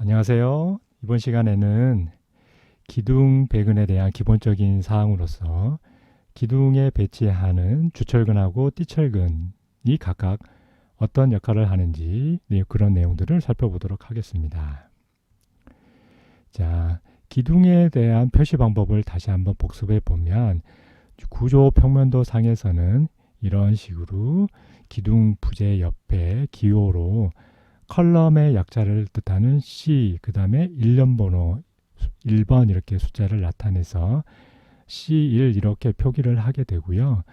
안녕하세요. 이번 시간에는 기둥 배근에 대한 기본적인 사항으로서 기둥에 배치하는 주철근하고 띠철근이 각각 어떤 역할을 하는지 그런 내용들을 살펴보도록 하겠습니다. 자, 기둥에 대한 표시 방법을 다시 한번 복습해 보면 구조 평면도 상에서는 이런 식으로 기둥 부재 옆에 기호로 컬럼의 약자를 뜻하는 C, 그 다음에 일련 번호 1번 이렇게 숫자를 나타내서 C1 이렇게 표기를 하게 되고요.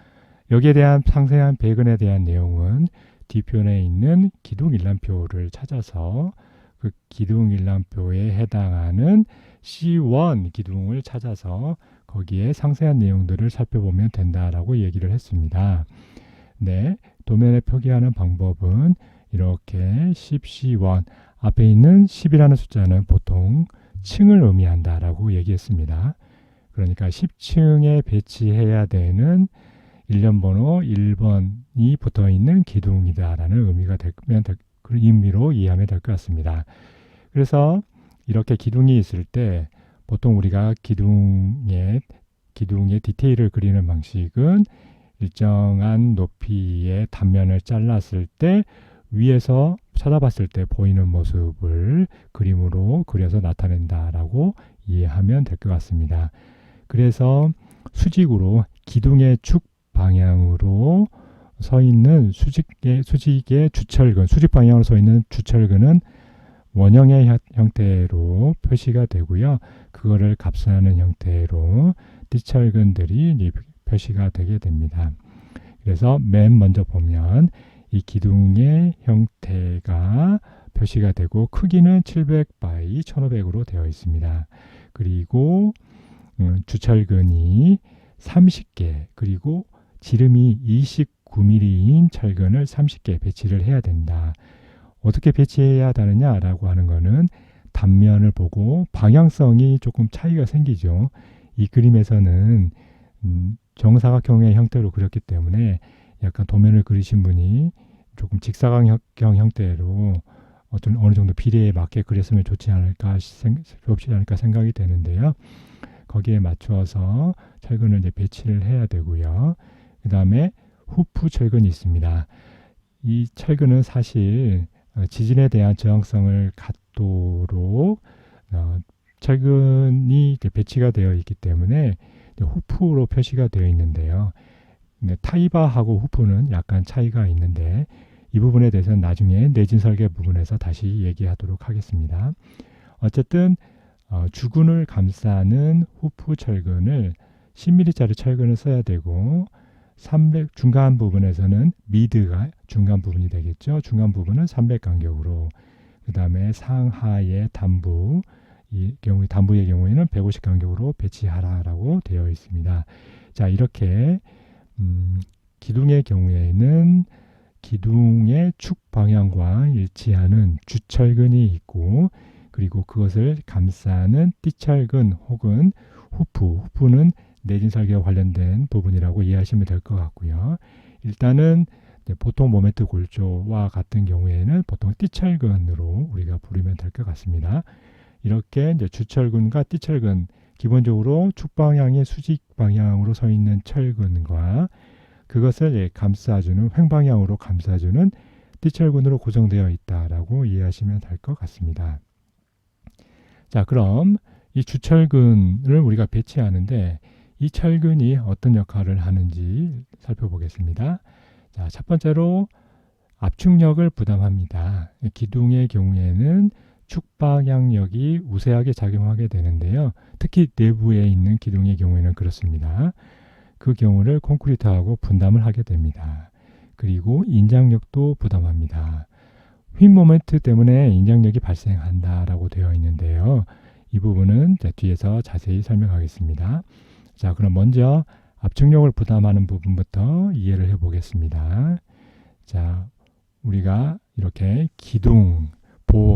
여기에 대한 상세한 배근에 대한 내용은 뒤편에 있는 기둥 일람표를 찾아서 그 기둥 일람표에 해당하는 C1 기둥을 찾아서 거기에 상세한 내용들을 살펴보면 된다라고 얘기를 했습니다. 네, 도면에 표기하는 방법은 이렇게 10C1 앞에 있는 10이라는 숫자는 보통 층을 의미한다라고 얘기했습니다. 그러니까 10층에 배치해야 되는 일련 번호 1번이 붙어 있는 기둥이다라는 그런 의미로 이해하면 될 것 같습니다. 그래서 이렇게 기둥이 있을 때 보통 우리가 기둥의 디테일을 그리는 방식은 일정한 높이의 단면을 잘랐을 때 위에서 쳐다봤을 때 보이는 모습을 그림으로 그려서 나타낸다라고 이해하면 될 것 같습니다. 그래서 수직으로 기둥의 축 방향으로 서 있는 수직의 주철근, 수직 방향으로 서 있는 주철근은 원형의 형태로 표시가 되고요. 그거를 값하는 형태로 띠철근들이 표시가 되게 됩니다. 그래서 맨 먼저 보면 이 기둥의 형태가 표시가 되고 크기는 700 x 1500으로 되어 있습니다. 그리고 주철근이 30개 그리고 지름이 29mm인 철근을 30개 배치를 해야 된다. 어떻게 배치해야 하느냐라고 하는 거는 단면을 보고 방향성이 조금 차이가 생기죠. 이 그림에서는 정사각형의 형태로 그렸기 때문에 약간 도면을 그리신 분이 조금 직사각형 형태로 어느 정도 비례에 맞게 그렸으면 좋지 않을까 생각이 되는데요. 거기에 맞추어서 철근을 이제 배치를 해야 되고요. 그 다음에 후프 철근이 있습니다. 이 철근은 사실 지진에 대한 저항성을 갖도록 철근이 배치가 되어 있기 때문에 후프로 표시가 되어 있는데요. 타이바하고 후프는 약간 차이가 있는데 이 부분에 대해서는 나중에 내진 설계 부분에서 다시 얘기하도록 하겠습니다. 어쨌든 주근을 감싸는 후프 철근을 10mm짜리 철근을 써야 되고 300 중간 부분에서는 미드가 중간 부분이 되겠죠. 중간 부분은 300 간격으로 그 다음에 상하의 단부의 경우에는 150 간격으로 배치하라라고 되어 있습니다. 자, 이렇게 기둥의 경우에는 기둥의 축 방향과 일치하는 주철근이 있고 그리고 그것을 감싸는 띠철근 혹은 후프는 내진 설계와 관련된 부분이라고 이해하시면 될 것 같고요. 일단은 보통 모멘트 골조와 같은 경우에는 보통 띠철근으로 우리가 부르면 될 것 같습니다. 이렇게 이제 주철근과 띠철근 기본적으로 축 방향의 수직 방향으로 서 있는 철근과 그것을 감싸주는 횡방향으로 감싸주는 띠철근으로 구성되어 있다라고 이해하시면 될 것 같습니다. 자, 그럼 이 주철근을 우리가 배치하는데 이 철근이 어떤 역할을 하는지 살펴보겠습니다. 자, 첫 번째로 압축력을 부담합니다. 기둥의 경우에는 축방향력이 우세하게 작용하게 되는데요. 특히 내부에 있는 기둥의 경우에는 그렇습니다. 그 경우를 콘크리트하고 분담을 하게 됩니다. 그리고 인장력도 부담합니다. 휜 모멘트 때문에 인장력이 발생한다라고 되어 있는데요. 이 부분은 뒤에서 자세히 설명하겠습니다. 자, 그럼 먼저 압축력을 부담하는 부분부터 이해를 해보겠습니다. 자, 우리가 이렇게 기둥,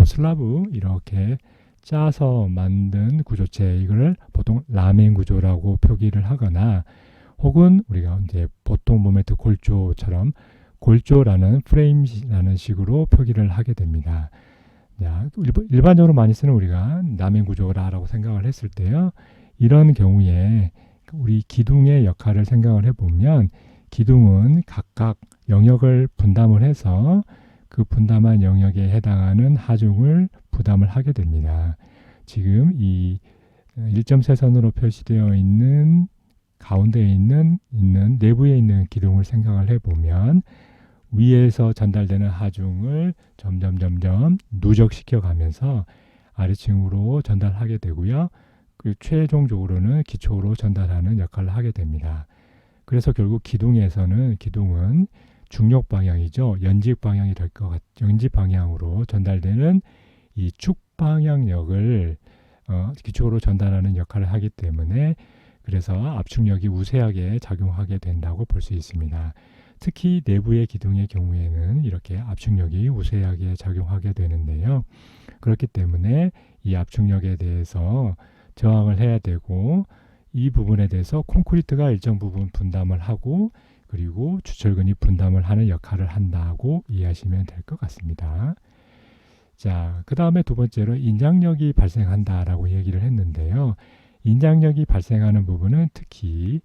슬라브 이렇게 짜서 만든 구조체, 이걸 보통 라멘 구조라고 표기를 하거나 혹은 우리가 이제 보통 모멘트 골조처럼 골조라는 프레임이라는 식으로 표기를 하게 됩니다. 자, 일반적으로 많이 쓰는 우리가 남행 구조라고 생각을 했을 때요. 이런 경우에 우리 기둥의 역할을 생각을 해보면 기둥은 각각 영역을 분담을 해서 그 분담한 영역에 해당하는 하중을 부담을 하게 됩니다. 지금 이 일점세선으로 표시되어 있는 가운데에 있는 내부에 있는 기둥을 생각을 해보면 위에서 전달되는 하중을 점점 누적시켜 가면서 아래층으로 전달하게 되고요. 그 최종적으로는 기초로 전달하는 역할을 하게 됩니다. 그래서 결국 기둥은 중력 방향이죠. 연직 방향이 될 것 연직 방향으로 전달되는 이 축 방향력을 기초로 전달하는 역할을 하기 때문에 그래서 압축력이 우세하게 작용하게 된다고 볼 수 있습니다. 특히 내부의 기둥의 경우에는 이렇게 압축력이 우세하게 작용하게 되는데요. 그렇기 때문에 이 압축력에 대해서 저항을 해야 되고 이 부분에 대해서 콘크리트가 일정 부분 분담을 하고 그리고 주철근이 분담을 하는 역할을 한다고 이해하시면 될 것 같습니다. 자, 그 다음에 두 번째로 인장력이 발생한다라고 얘기를 했는데요. 인장력이 발생하는 부분은 특히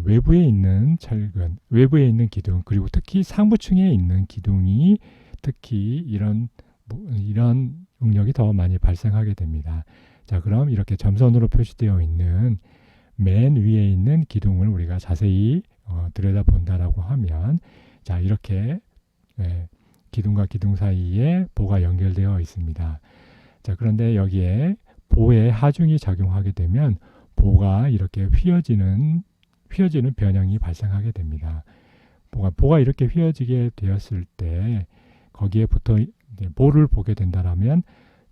외부에 있는 철근, 외부에 있는 기둥, 그리고 특히 상부층에 있는 기둥이 특히 이런 응력이 더 많이 발생하게 됩니다. 자, 그럼 이렇게 점선으로 표시되어 있는 맨 위에 있는 기둥을 우리가 자세히 들여다본다라고 하면 자, 이렇게 기둥과 기둥 사이에 보가 연결되어 있습니다. 자, 그런데 여기에 보에 하중이 작용하게 되면 보가 이렇게 휘어지는 변형이 발생하게 됩니다. 보가 이렇게 휘어지게 되었을 때 거기에 붙어 보를 보게 된다면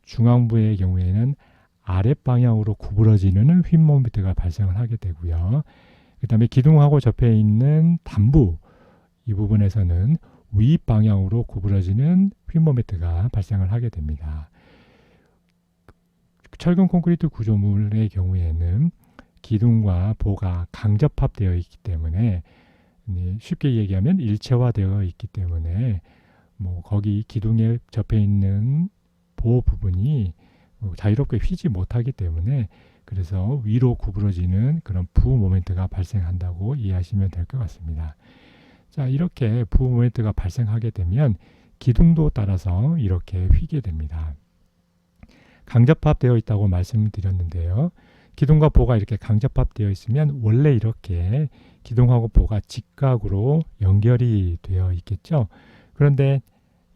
중앙부의 경우에는 아랫방향으로 구부러지는 휨 모멘트가 발생을 하게 되고요. 그 다음에 기둥하고 접해 있는 단부 이 부분에서는 윗방향으로 구부러지는 휨 모멘트가 발생을 하게 됩니다. 철근 콘크리트 구조물의 경우에는 기둥과 보가 강접합되어 있기 때문에 쉽게 얘기하면 일체화되어 있기 때문에 거기 기둥에 접해 있는 보 부분이 자유롭게 휘지 못하기 때문에 그래서 위로 구부러지는 그런 부 모멘트가 발생한다고 이해하시면 될 것 같습니다. 자, 이렇게 부 모멘트가 발생하게 되면 기둥도 따라서 이렇게 휘게 됩니다. 강접합되어 있다고 말씀드렸는데요. 기둥과 보가 이렇게 강접합되어 있으면 원래 이렇게 기둥하고 보가 직각으로 연결이 되어 있겠죠. 그런데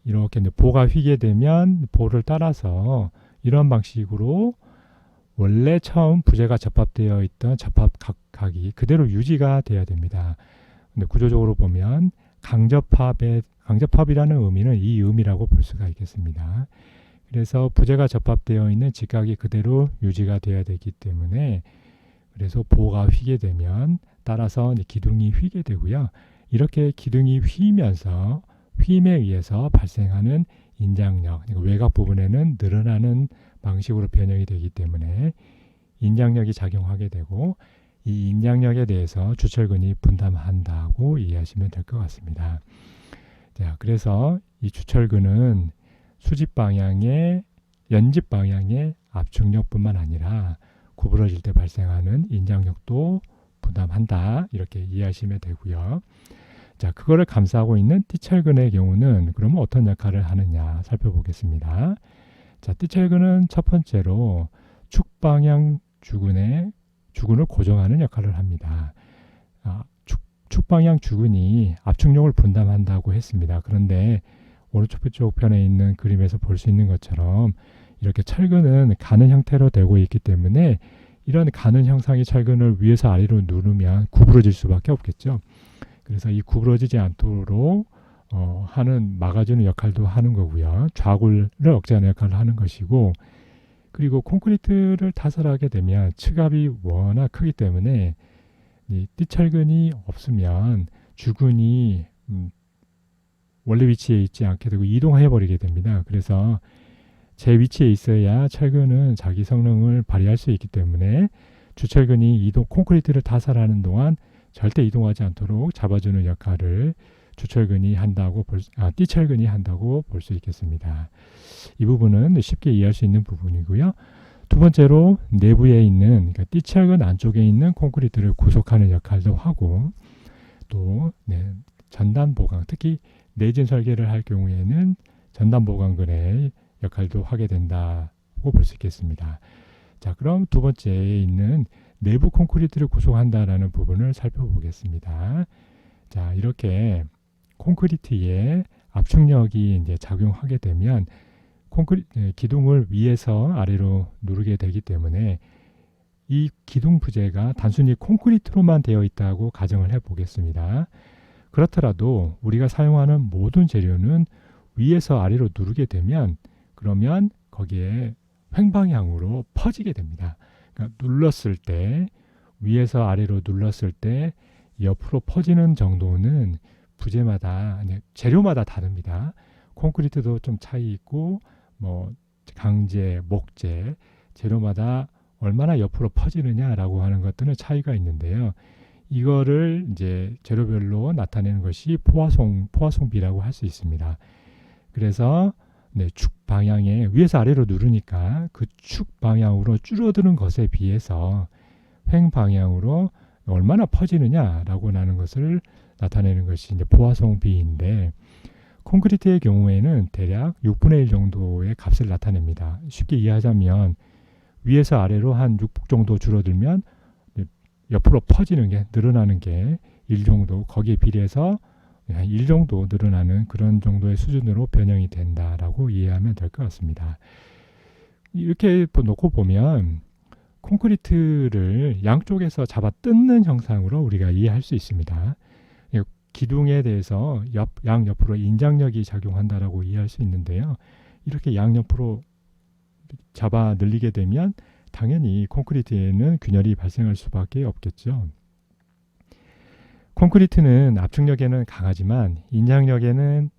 이렇게 보가 휘게 되면 보를 따라서 이런 방식으로 원래 처음 부재가 접합되어 있던 접합각이 그대로 유지가 돼야 됩니다. 근데 구조적으로 보면 강접합이라는 의미는 이 의미라고 볼 수가 있겠습니다. 그래서 부재가 접합되어 있는 직각이 그대로 유지가 돼야 되기 때문에 그래서 보가 휘게 되면 따라서 기둥이 휘게 되고요. 이렇게 기둥이 휘면서 휨에 의해서 발생하는 인장력, 외곽 부분에는 늘어나는 방식으로 변형이 되기 때문에 인장력이 작용하게 되고 이 인장력에 대해서 주철근이 분담한다고 이해하시면 될 것 같습니다. 자, 그래서 이 주철근은 수직 방향의 연집 방향의 압축력뿐만 아니라 구부러질 때 발생하는 인장력도 분담한다 이렇게 이해하시면 되고요. 자, 그거를 감싸고 있는 띠철근의 경우는 그러면 어떤 역할을 하느냐 살펴보겠습니다. 자, 띠철근은 첫 번째로 축방향 주근을 고정하는 역할을 합니다. 축방향 주근이 압축력을 분담한다고 했습니다. 그런데 오른쪽 쪽 편에 있는 그림에서 볼 수 있는 것처럼 이렇게 철근은 가는 형태로 되고 있기 때문에 이런 가는 형상의 철근을 위에서 아래로 누르면 구부러질 수밖에 없겠죠. 그래서 이 구부러지지 않도록 막아주는 역할도 하는 거고요. 좌굴을 억제하는 역할을 하는 것이고 그리고 콘크리트를 타설하게 되면 측압이 워낙 크기 때문에 이 띠철근이 없으면 주근이 원래 위치에 있지 않게 되고 이동해 버리게 됩니다. 그래서 제 위치에 있어야 철근은 자기 성능을 발휘할 수 있기 때문에 주철근이 콘크리트를 타설하는 동안 절대 이동하지 않도록 잡아주는 역할을 띠철근이 한다고 볼 수 있겠습니다. 이 부분은 쉽게 이해할 수 있는 부분이고요. 두 번째로 내부에 있는 띠철근 안쪽에 있는 콘크리트를 구속하는 역할도 하고 또 전단 보강, 특히 내진 설계를 할 경우에는 전단 보강근의 역할도 하게 된다고 볼 수 있겠습니다. 자, 그럼 두 번째에 있는 내부 콘크리트를 구성한다라는 부분을 살펴보겠습니다. 자, 이렇게 콘크리트에 압축력이 이제 작용하게 되면 기둥을 위에서 아래로 누르게 되기 때문에 이 기둥 부재가 단순히 콘크리트로만 되어 있다고 가정을 해 보겠습니다. 그렇더라도 우리가 사용하는 모든 재료는 위에서 아래로 누르게 되면 그러면 거기에 횡방향으로 퍼지게 됩니다. 그러니까 눌렀을 때 위에서 아래로 눌렀을 때 옆으로 퍼지는 정도는 부재마다 재료마다 다릅니다. 콘크리트도 좀 차이 있고 뭐 강재, 목재 재료마다 얼마나 옆으로 퍼지느냐라고 하는 것들은 차이가 있는데요. 이거를 이제 재료별로 나타내는 것이 포화송비라고 할 수 있습니다. 그래서 축 방향에 위에서 아래로 누르니까 그 축 방향으로 줄어드는 것에 비해서 횡 방향으로 얼마나 퍼지느냐라고 하는 것을 나타내는 것이 이제 포화송비인데 콘크리트의 경우에는 대략 6분의 1 정도의 값을 나타냅니다. 쉽게 이해하자면 위에서 아래로 한 6 정도 줄어들면 옆으로 퍼지는 게 늘어나는 게 1 정도 거기에 비례해서 한 1 정도 늘어나는 그런 정도의 수준으로 변형이 된다라고 이해하면 될 것 같습니다. 이렇게 놓고 보면 콘크리트를 양쪽에서 잡아 뜯는 형상으로 우리가 이해할 수 있습니다. 기둥에 대해서 양옆으로 인장력이 작용한다라고 이해할 수 있는데요. 이렇게 양옆으로 잡아 늘리게 되면 당연히 콘크리트에는 균열이 발생할 수밖에 없겠죠. 콘크리트는 압축력에는 강하지만 인장력은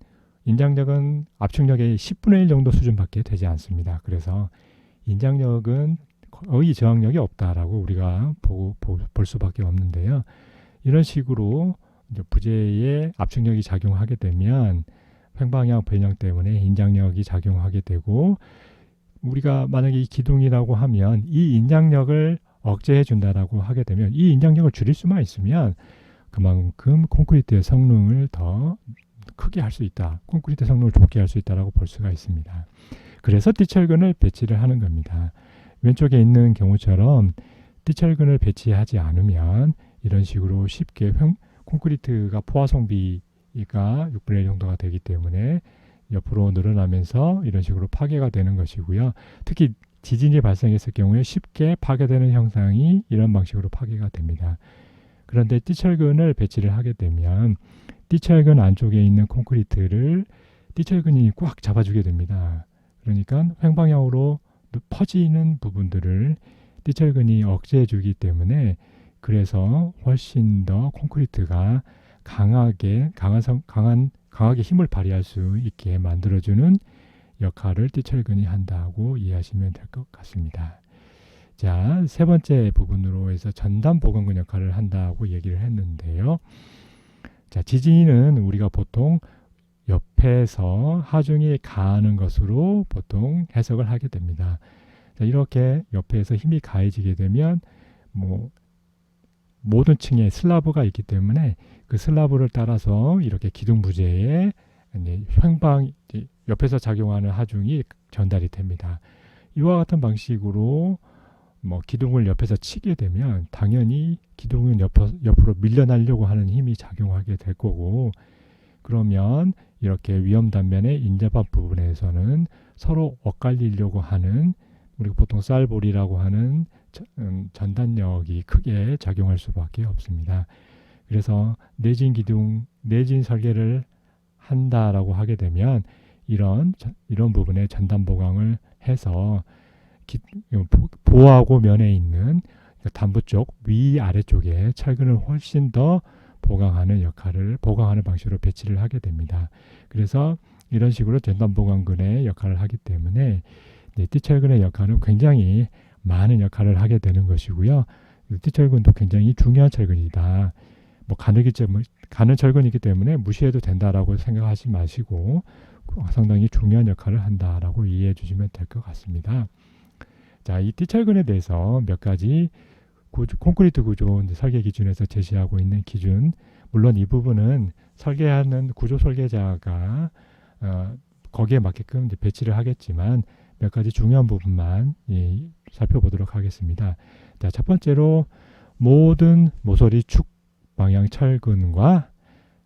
압축력의 10분의 1 정도 수준밖에 되지 않습니다. 그래서 인장력은 거의 저항력이 없다라고 우리가 볼 수밖에 없는데요. 이런 식으로 부재에 압축력이 작용하게 되면 횡방향 변형 때문에 인장력이 작용하게 되고 우리가 만약에 이 기둥이라고 하면 이 인장력을 억제해 준다라고 하게 되면 이 인장력을 줄일 수만 있으면 그만큼 콘크리트의 성능을 더 크게 할 수 있다. 콘크리트 성능을 좋게 할 수 있다라고 볼 수가 있습니다. 그래서 띠철근을 배치를 하는 겁니다. 왼쪽에 있는 경우처럼 띠철근을 배치하지 않으면 이런 식으로 쉽게 콘크리트가 포화송비가 6분의 1 정도가 되기 때문에 옆으로 늘어나면서 이런 식으로 파괴가 되는 것이고요. 특히 지진이 발생했을 경우에 쉽게 파괴되는 형상이 이런 방식으로 파괴가 됩니다. 그런데 띠철근을 배치를 하게 되면 띠철근 안쪽에 있는 콘크리트를 띠철근이 꽉 잡아주게 됩니다. 그러니까 횡방향으로 퍼지는 부분들을 띠철근이 억제해 주기 때문에 그래서 훨씬 더 콘크리트가 강하게 힘을 발휘할 수 있게 만들어주는 역할을 띠철근이 한다고 이해하시면 될 것 같습니다. 자, 세 번째 부분으로 해서 전단 보강근 역할을 한다고 얘기를 했는데요. 자, 지진은 우리가 보통 옆에서 하중이 가하는 것으로 보통 해석을 하게 됩니다. 자, 이렇게 옆에서 힘이 가해지게 되면 모든 층에 슬라브가 있기 때문에 그 슬라브를 따라서 이렇게 기둥 부재에 옆에서 작용하는 하중이 전달이 됩니다. 이와 같은 방식으로 기둥을 옆에서 치게 되면 당연히 기둥은 옆으로 밀려나려고 하는 힘이 작용하게 될 거고 그러면 이렇게 위험 단면의 인접합 부분에서는 서로 엇갈리려고 하는 우리가 보통 쌀볼이라고 하는 전단력이 크게 작용할 수밖에 없습니다. 그래서 내진 설계를 한다라고 하게 되면 이런 부분에 전단 보강을 해서 보하고 면에 있는 단부 쪽 위아래쪽에 철근을 훨씬 더 보강하는 방식으로 배치를 하게 됩니다. 그래서 이런 식으로 전단 보강근의 역할을 하기 때문에 띠철근의 역할은 굉장히 많은 역할을 하게 되는 것이고요. 띠철근도 굉장히 중요한 철근이다. 뭐 가는 철근이기 때문에 무시해도 된다라고 생각하지 마시고 상당히 중요한 역할을 한다라고 이해해 주시면 될 것 같습니다. 자, 이 띠철근에 대해서 몇 가지 콘크리트 구조 설계 기준에서 제시하고 있는 기준, 물론 이 부분은 설계하는 구조 설계자가 거기에 맞게끔 이제 배치를 하겠지만 몇 가지 중요한 부분만 살펴보도록 하겠습니다. 자, 첫 번째로 모든 모서리 축 방향 철근과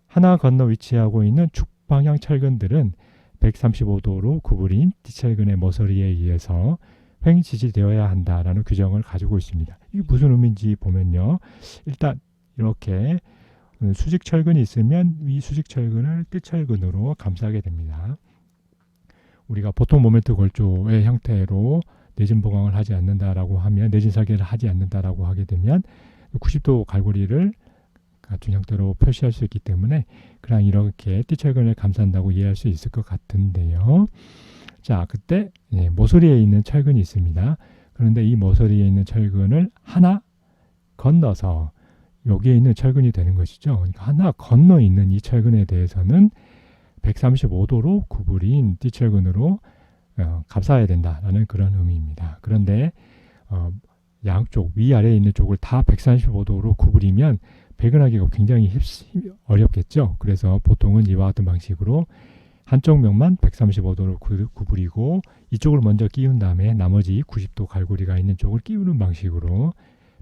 하나 건너 위치하고 있는 축 방향 철근들은 135도로 구부린 띠철근의 모서리에 의해서 횡 지지되어야 한다라는 규정을 가지고 있습니다. 이게 무슨 의미인지 보면요. 일단 이렇게 수직 철근이 있으면 이 수직 철근을 띠철근으로 감싸게 됩니다. 우리가 보통 모멘트 골조의 형태로 내진 보강을 하지 않는다라고 하면, 내진 설계를 하지 않는다라고 하게 되면 90도 갈고리를 갖춘 형태로 표시할 수 있기 때문에 그냥 이렇게 띠철근을 감싼다고 이해할 수 있을 것 같은데요. 자, 그때 모서리에 있는 철근이 있습니다. 그런데 이 모서리에 있는 철근을 하나 건너서 여기에 있는 철근이 되는 것이죠. 그러니까 하나 건너 있는 이 철근에 대해서는 135도로 구부린 띠철근으로 감싸야 된다라는 그런 의미입니다. 그런데 양쪽 위아래에 있는 쪽을 다 135도로 구부리면 배근하기가 굉장히 어렵겠죠. 그래서 보통은 이와 같은 방식으로 한쪽 면만 135도로 구부리고 이쪽을 먼저 끼운 다음에 나머지 90도 갈고리가 있는 쪽을 끼우는 방식으로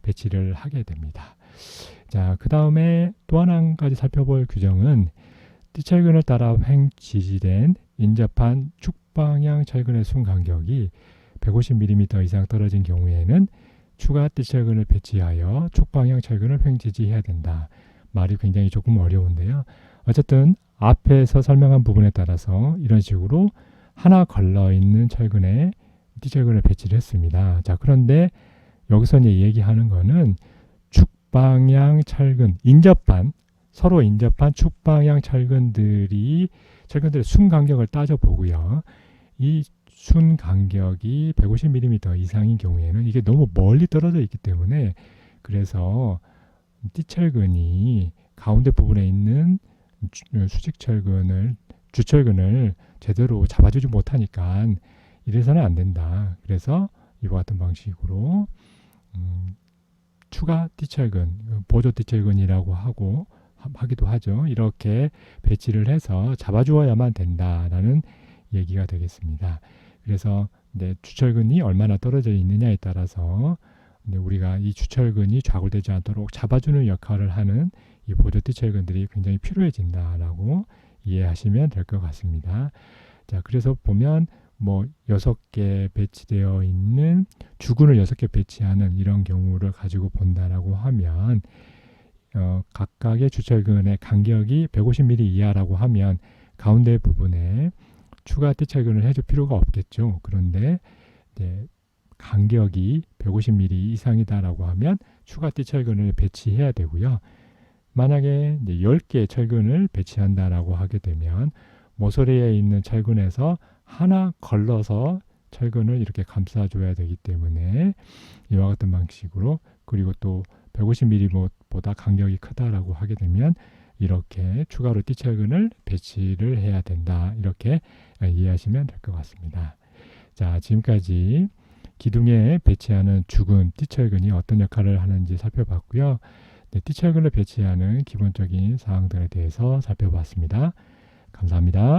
배치를 하게 됩니다. 자, 그 다음에 또 한 가지 살펴볼 규정은 띠철근을 따라 횡 지지된 인접한 축방향 철근의 순 간격이 150mm 이상 떨어진 경우에는 추가 띠철근을 배치하여 축방향 철근을 횡 지지해야 된다. 말이 굉장히 조금 어려운데요. 어쨌든 앞에서 설명한 부분에 따라서 이런 식으로 하나 걸러 있는 철근에 띠철근을 배치를 했습니다. 자, 그런데 여기서 이제 얘기하는 거는 축방향 철근, 서로 인접한 축방향 철근들의 순 간격을 따져보고요. 이 순 간격이 150mm 이상인 경우에는 이게 너무 멀리 떨어져 있기 때문에, 그래서 띠철근이 가운데 부분에 있는 주철근을 제대로 잡아주지 못하니까 이래서는 안 된다. 그래서 이와 같은 방식으로 추가 띠철근, 보조 띠철근이라고 하기도 하죠. 이렇게 배치를 해서 잡아주어야만 된다라는 얘기가 되겠습니다. 그래서 주철근이 얼마나 떨어져 있느냐에 따라서 우리가 이 주철근이 좌골되지 않도록 잡아주는 역할을 하는 이 보조 띠철근들이 굉장히 필요해진다라고 이해하시면 될 것 같습니다. 자, 그래서 보면 6개 배치되어 있는 주근을 6개 배치하는 이런 경우를 가지고 본다라고 하면 각각의 주철근의 간격이 150mm 이하라고 하면 가운데 부분에 추가 띠철근을 해줄 필요가 없겠죠. 그런데 간격이 150mm 이상이다라고 하면 추가 띠철근을 배치해야 되고요. 만약에 10개의 철근을 배치한다라고 하게 되면 모서리에 있는 철근에서 하나 걸러서 철근을 이렇게 감싸줘야 되기 때문에 이와 같은 방식으로, 그리고 또 150mm보다 간격이 크다라고 하게 되면 이렇게 추가로 띠철근을 배치를 해야 된다. 이렇게 이해하시면 될 것 같습니다. 자, 지금까지 기둥에 배치하는 주근, 띠철근이 어떤 역할을 하는지 살펴봤고요. 띠철근을 배치하는 기본적인 사항들에 대해서 살펴봤습니다. 감사합니다.